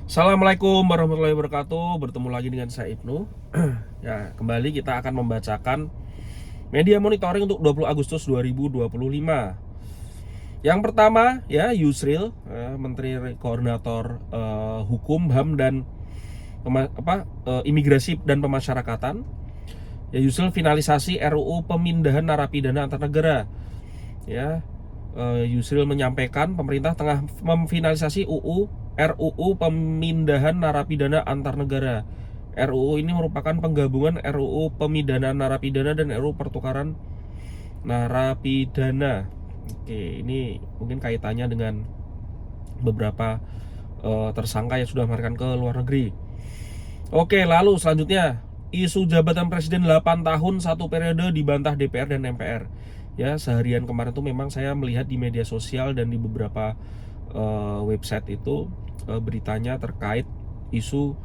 Assalamualaikum warahmatullahi wabarakatuh. Bertemu lagi dengan saya Ibnu. Ya, kembali kita akan membacakan media monitoring untuk 20 Agustus 2025. Yang pertama ya Yusril, Menteri Koordinator Hukum, HAM dan Imigrasi dan Pemasyarakatan. Ya, Yusril finalisasi RUU pemindahan narapidana antar negara. Ya, Yusril menyampaikan pemerintah tengah memfinalisasi RUU pemindahan narapidana antar negara. RUU ini merupakan penggabungan RUU pemindahan narapidana dan RUU pertukaran narapidana. Oke, ini mungkin kaitannya dengan beberapa tersangka yang sudah melarikan ke luar negeri. Oke, lalu selanjutnya isu jabatan presiden 8 tahun satu periode dibantah DPR dan MPR. Ya, seharian kemarin tuh memang saya melihat di media sosial dan di beberapa website itu beritanya terkait isu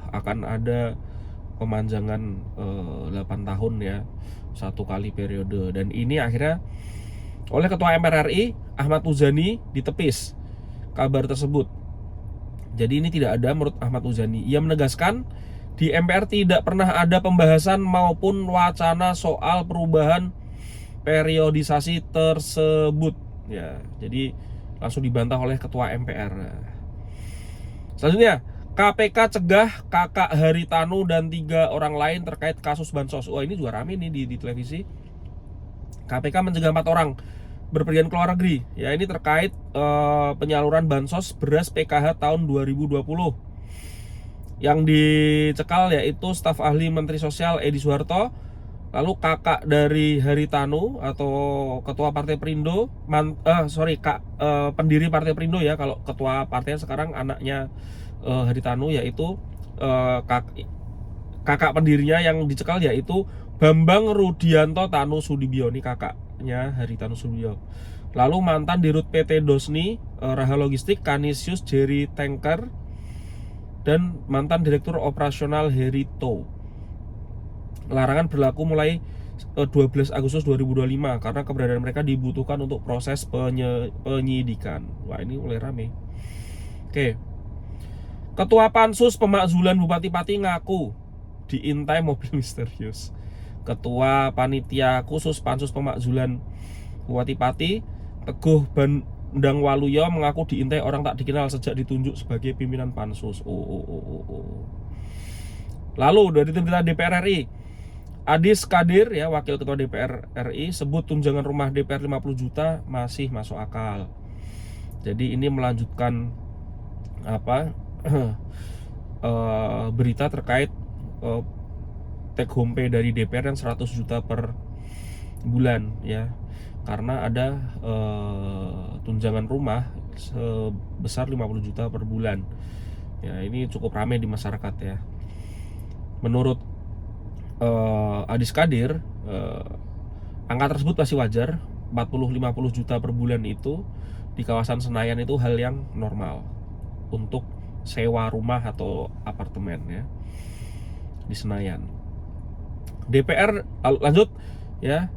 akan ada pemanjangan 8 tahun ya, satu kali periode, dan ini akhirnya oleh Ketua MPR RI Ahmad Muzani ditepis kabar tersebut. Jadi ini tidak ada menurut Ahmad Muzani. Ia menegaskan di MPR tidak pernah ada pembahasan maupun wacana soal perubahan periodisasi tersebut. Ya, jadi langsung dibantah oleh Ketua MPR. Selanjutnya, KPK cegah kakak Haritanu dan 3 orang lain terkait kasus bansos. Wah, ini juga rame nih di televisi. KPK mencegah 4 orang berpergian ke luar negeri. Ya, ini terkait penyaluran bansos beras PKH tahun 2020. Yang dicekal yaitu staf ahli Menteri Sosial Edi Suharto, lalu kakak dari Haritanu atau ketua Partai Perindo, pendiri Partai Perindo ya, kalau ketua partainya sekarang anaknya Haritanu, yaitu kakak pendirinya yang dicekal yaitu Bambang Rudianto Tanu Sudibyo, ini kakaknya Haritanu Sudibyo. Lalu mantan Dirut PT Dosni Raha Logistik Kanisius Jerry Tanker dan mantan Direktur Operasional Herito. Larangan berlaku mulai 12 Agustus 2025 karena keberadaan mereka dibutuhkan untuk proses penyidikan. Wah, ini mulai rame. Oke. Ketua Pansus Pemakzulan Bupati Pati ngaku diintai mobil misterius. Ketua Panitia Khusus Pansus Pemakzulan Bupati Pati Teguh Bandang Waluyo mengaku diintai orang tak dikenal sejak ditunjuk sebagai pimpinan Pansus. Lalu dari berita DPR RI, Adis Kadir ya, Wakil Ketua DPR RI, sebut tunjangan rumah DPR 50 juta masih masuk akal. Jadi ini melanjutkan berita terkait take home pay dari DPR yang 100 juta per bulan ya. Karena ada tunjangan rumah sebesar 50 juta per bulan. Ya, ini cukup ramai di masyarakat ya. Menurut Adis Kadir, angka tersebut masih wajar. 40-50 juta per bulan itu di kawasan Senayan itu hal yang normal untuk sewa rumah atau apartemen ya di Senayan. DPR lanjut ya.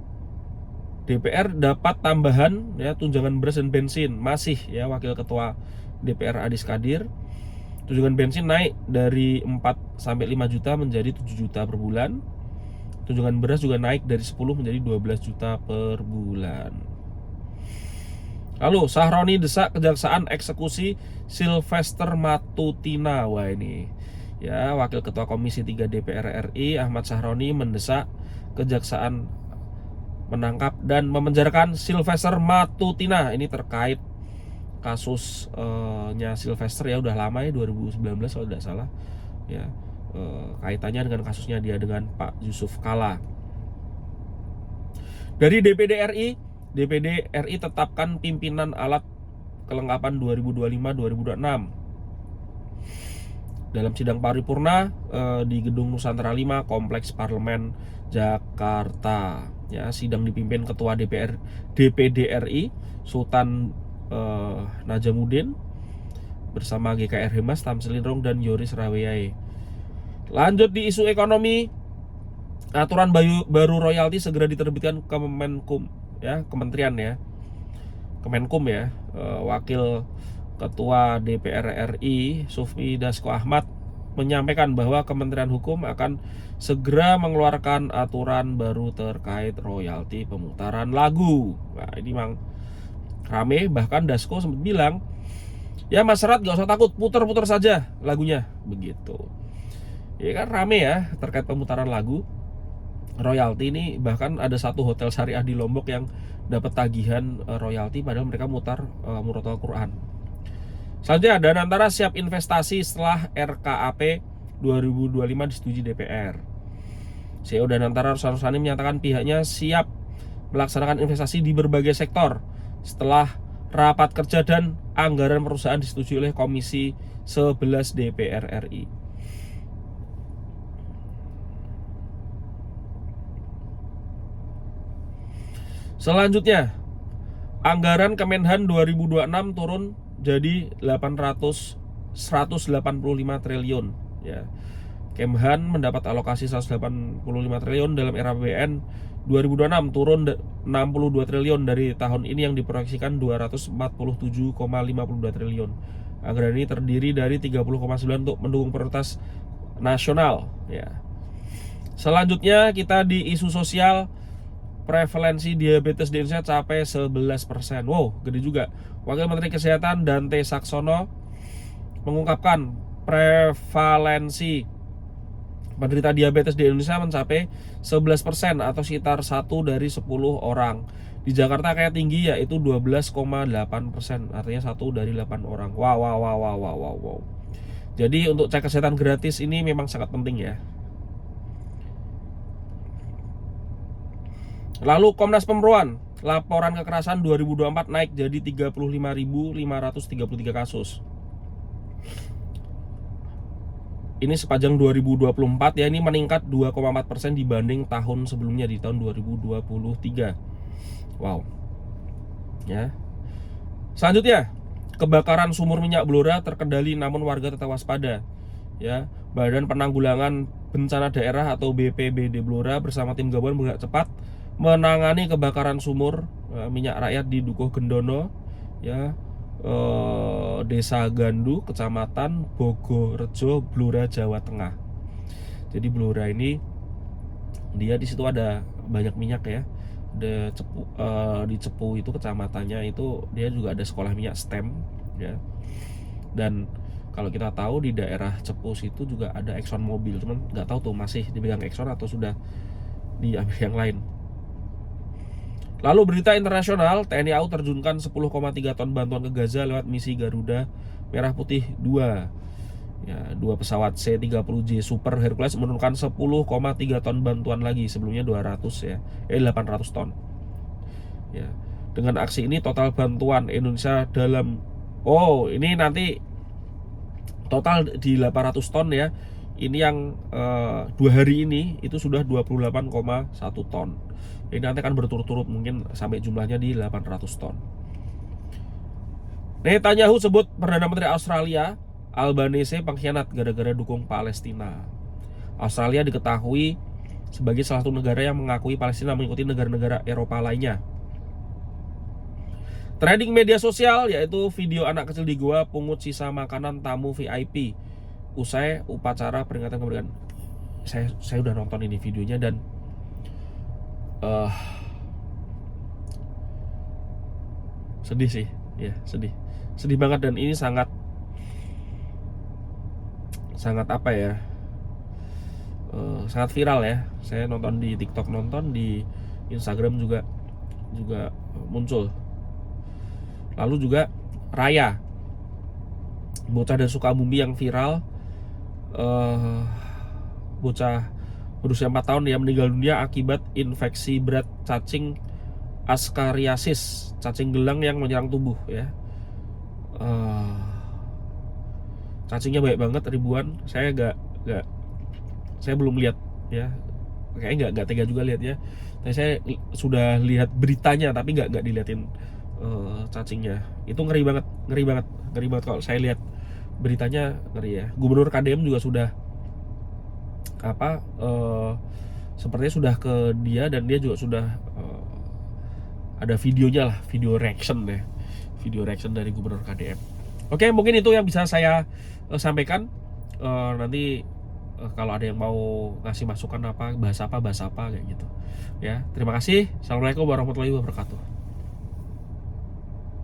DPR dapat tambahan ya tunjangan beras dan bensin. Masih ya, Wakil Ketua DPR Adis Kadir, tunjangan bensin naik dari 4 sampai 5 juta menjadi 7 juta per bulan. Tunjangan beras juga naik dari 10 menjadi 12 juta per bulan. Lalu Sahroni desak kejaksaan eksekusi Sylvester Matutina. Wah, ini ya, Wakil Ketua Komisi 3 DPR RI Ahmad Sahroni mendesak kejaksaan menangkap dan memenjarakan Sylvester Matutina. Ini terkait kasusnya Sylvester ya, udah lama ya, 2019 kalau tidak salah ya, kaitannya dengan kasusnya dia dengan Pak Yusuf Kala. Dari DPD RI tetapkan pimpinan alat kelengkapan 2025-2026 dalam sidang paripurna di Gedung Nusantara 5 Kompleks Parlemen Jakarta ya. Sidang dipimpin Ketua DPD RI Sultan Najamuddin bersama GKR Hemas Tamsil Lindrong dan Yoris Raweyai. Lanjut di isu ekonomi, aturan baru royalti segera diterbitkan Kemenkum ya, Kementerian ya, Kemenkum ya. Wakil Ketua DPR RI Sufmi Dasko Ahmad menyampaikan bahwa Kementerian Hukum akan segera mengeluarkan aturan baru terkait royalti pemutaran lagu. Nah, ini memang rame, bahkan Dasko sempat bilang, ya masyarakat gak usah takut, putar-putar saja lagunya, begitu. Ya kan rame ya terkait pemutaran lagu royalti ini. Bahkan ada satu hotel syariah di Lombok yang dapat tagihan royalti padahal mereka mutar murotal Quran. Selanjutnya, Danantara siap investasi setelah RKAP 2025 disetujui DPR. CEO Danantara Ruslan Rusani menyatakan pihaknya siap melaksanakan investasi di berbagai sektor setelah rapat kerja dan anggaran perusahaan disetujui oleh Komisi 11 DPR RI. Selanjutnya, anggaran Kemenhan 2026 turun jadi 185 triliun ya. Kemhan mendapat alokasi 185 triliun dalam era APBN 2026, turun 62 triliun dari tahun ini yang diproyeksikan 247,52 triliun. Anggaran ini terdiri dari 30,9 untuk mendukung prioritas nasional ya. Selanjutnya kita di isu sosial, prevalensi diabetes di Indonesia capai 11%. Wow, gede juga. Wakil Menteri Kesehatan Dante Saxono mengungkapkan prevalensi penderita diabetes di Indonesia mencapai 11% atau sekitar 1 dari 10 orang. Di Jakarta kayak tinggi yaitu 12,8%, artinya 1 dari 8 orang. Wow. Jadi untuk cek kesehatan gratis ini memang sangat penting ya. Lalu Komnas Perempuan, laporan kekerasan 2024 naik jadi 35.533 kasus. Ini sepanjang 2024 ya, ini meningkat 2,4% dibanding tahun sebelumnya di tahun 2023. Wow. Ya. Selanjutnya, kebakaran sumur minyak Blora terkendali namun warga tetap waspada. Ya, Badan Penanggulangan Bencana Daerah atau BPBD Blora bersama tim gabungan bergerak cepat menangani kebakaran sumur minyak rakyat di Dukuh Gendono ya, Desa Gandu, Kecamatan Bogorejo, Blora, Jawa Tengah. Jadi Blora ini dia di situ ada banyak minyak ya. Di Cepu itu kecamatannya itu dia juga ada sekolah minyak STEM ya. Dan kalau kita tahu di daerah Cepu itu juga ada Exxon Mobil, cuman nggak tahu tuh masih dipegang Exxon atau sudah diambil yang lain. Lalu berita internasional, TNI AU terjunkan 10,3 ton bantuan ke Gaza lewat misi Garuda Merah Putih 2. Ya, 2 pesawat C-30J Super Hercules menurunkan 10,3 ton bantuan lagi, sebelumnya 800 ton. Ya. Dengan aksi ini total bantuan Indonesia dalam ini nanti total di 800 ton ya. Ini yang 2 hari ini itu sudah 28,1 ton. Ini nanti akan berturut-turut mungkin sampai jumlahnya di 800 ton. Netanyahu sebut Perdana Menteri Australia Albanese pengkhianat gara-gara dukung Palestina. Australia diketahui sebagai salah satu negara yang mengakui Palestina mengikuti negara-negara Eropa lainnya. Trending media sosial yaitu video anak kecil di gua pungut sisa makanan tamu VIP usai upacara peringatan kemerdekaan. Saya udah nonton ini videonya dan sedih sih ya, sedih banget. Dan ini sangat apa ya, sangat viral ya. Saya nonton di TikTok, nonton di Instagram juga muncul. Lalu juga Raya, bocah dari Sukabumi yang viral, bocah berusia 4 tahun yang meninggal dunia akibat infeksi berat cacing Ascariasis, cacing gelang yang menyerang tubuh ya. Cacingnya banyak banget, ribuan. Saya belum lihat ya, kayaknya nggak tega juga lihatnya. Tapi saya sudah lihat beritanya tapi nggak diliatin cacingnya. Itu ngeri banget kalau saya lihat beritanya, ngeri ya. Gubernur KDM juga sudah sepertinya sudah ke dia, dan dia juga sudah ada videonya lah, video reaction dari Gubernur KDM. Oke, mungkin itu yang bisa saya sampaikan. Nanti kalau ada yang mau ngasih masukan apa bahas apa kayak gitu ya. Terima kasih. Assalamualaikum warahmatullahi wabarakatuh.